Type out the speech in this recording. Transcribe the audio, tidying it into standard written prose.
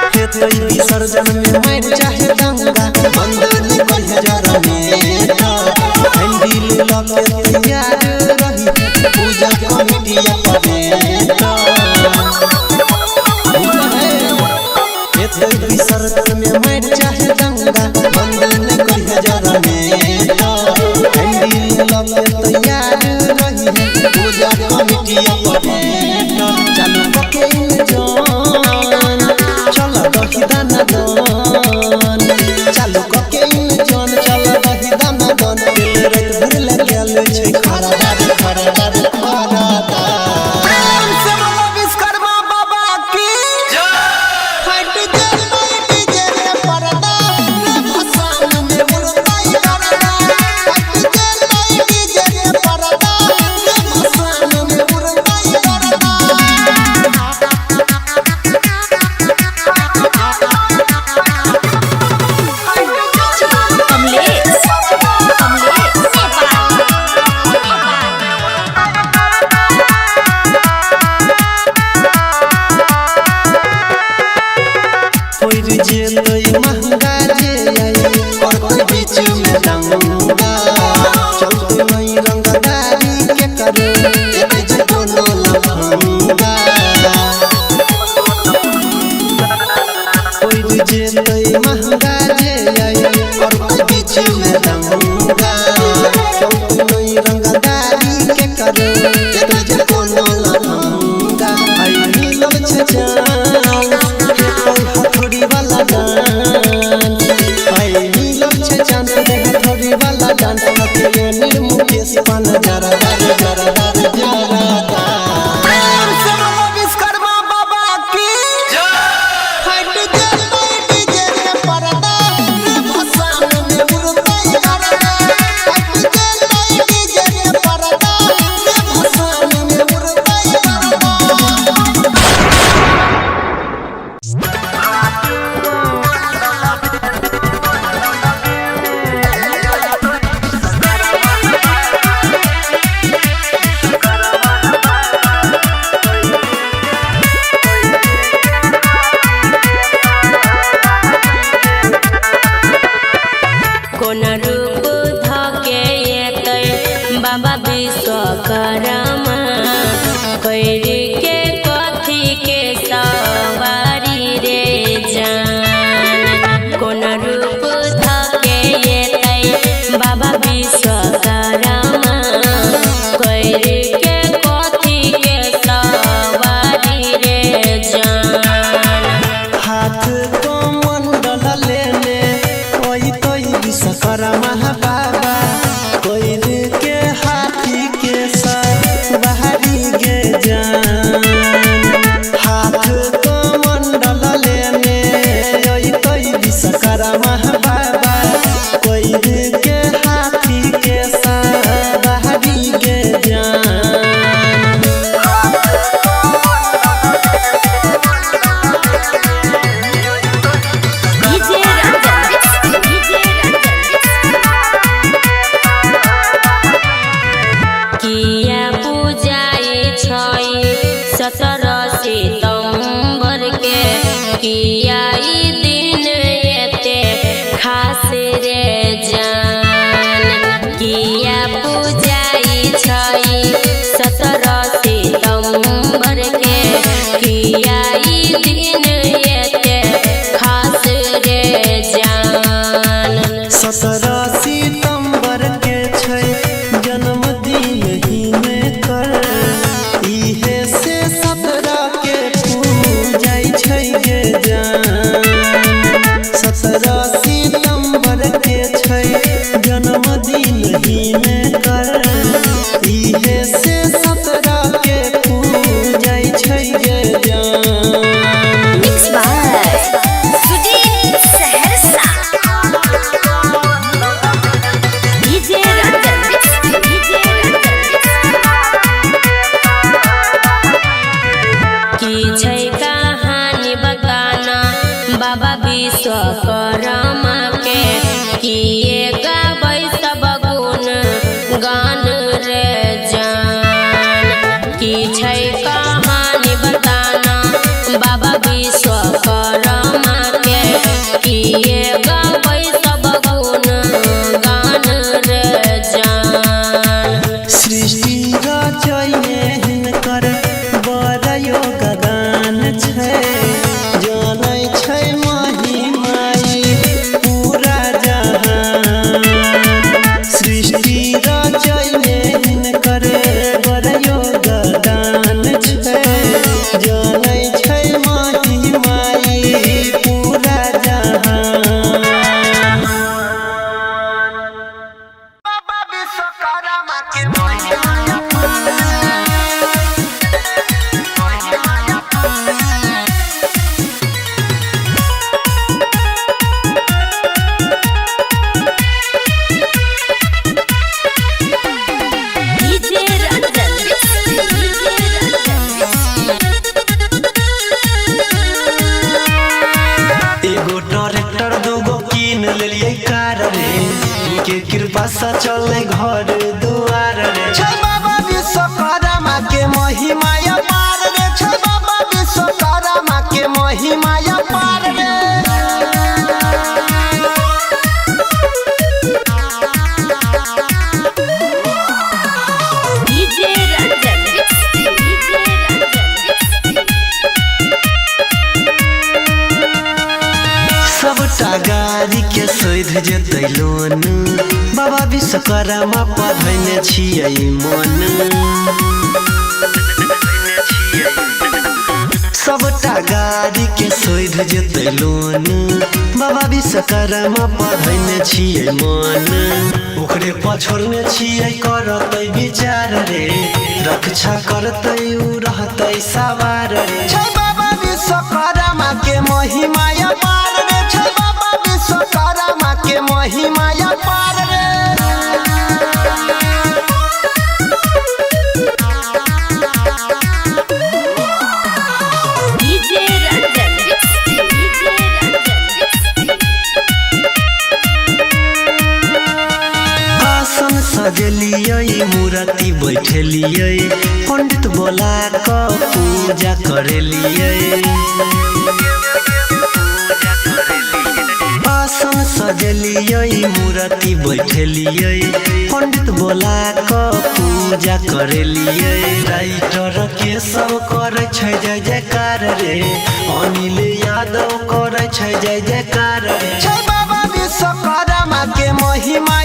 विसर्जन में मैं चाहे दंगा बंदनी बहजरा में हैंडल लगे तैयार रही पूजा कमिटिया पवेटा विसर्जन में मैं चाहे दंगा बंदनी बहजरा में हैंडल लगे तैयार रही पूजा कमिटिया पवेटा चालू पके जान चला दही दाना दान चालू कके जान चला दही दाना दान रात भर लागल छै खरा दार प्रेम से बोलो विश्वकर्मा बाबा की हट दे डीजे रे परदा भसान में मुरताई करदा हट दे डीजे रे परदा भसान में मुरताई करदा जे तोई महंगा जे आई और कोई बीच में दंगा चलते नहीं रंगदारी के करे एक जे दोनों लफंगा कोई जे तोई महंगा जे आई और कोई बीच में दंगा चलते नहीं रंगदारी के करे एक जे दोनों लफंगा आई नीलम छे प्रेम से बोलो विश्वकर्मा बाबा की हट दे डीजे रे परदा भसान में मुरताई करदा हट दे डीजे रे परदा भसान में मुरताई करदा किया ई दिन एते खास रे जान किया पूजाई छई 17 सितंबर के किया ई दिन एते खास रे जान 17 सितंबर के छै जन्मदिन ही में कर इहे से 17 के पूजाई छै गे जान 17 सितंबर के छै जन्मदिन ही में कर इहे से 17 के पूजाई छै गे जान mix by Sujeet Saharsa DJ Ranjan की छै कहानी बताना बाबा विश्वकर्मा के किए गाबै सब गुण गान रे जान की छै कहानी बताना बाबा विश्वकर्मा के किए गाबै सब गुण गान रे जान सृष्टि रचैने हिनकर बड़ योगदान छै जानै छै महिमाई पूरा जहान सृष्टि रचैने हिनकर बड़ योगदान छै जानै छै महिमाई पूरा जहान बाबा विश्वकर्मा के महिमा डीजे रंजन एगो ट्रैक्टर दूगो कीन लेलिए कार रे के कृपा से चले घर दुआर रे छै बाबा विश्वकर्मा के महिमा अपार रे छै बाबा विश्वकर्मा के महिमा अपार रे डीजे रंजन सबटा गाड़ी के सोध जेतै लोन बाबा विश्वकर्मा पढ़ैने छियै मन सबटा गाड़ी के सोध जेतै लोन बाबा विश्वकर्मा पढ़ैने छियै मन ओकरे पछोड़ने छियै करतै विचार रे रक्षा करतै उ रहतै सवार रे छै बाबा विश्वकर्मा के महिमा अपार रे छै बाबा विश्वकर्मा के महिमा अपार रे डीजे रंजन आसन सजलियै मूर्ति बैठलियै पंडित बोला कऽ पूजा करेलियै आसन सजलियै मूर्ति बैठलियै पंडित बोला कऽ पूजा करेलियै राइटर के सब करे छै जय जयकार रे अनिल यादव करे छै जय जयकार रे छै बाबा विश्वकर्मा के महिमा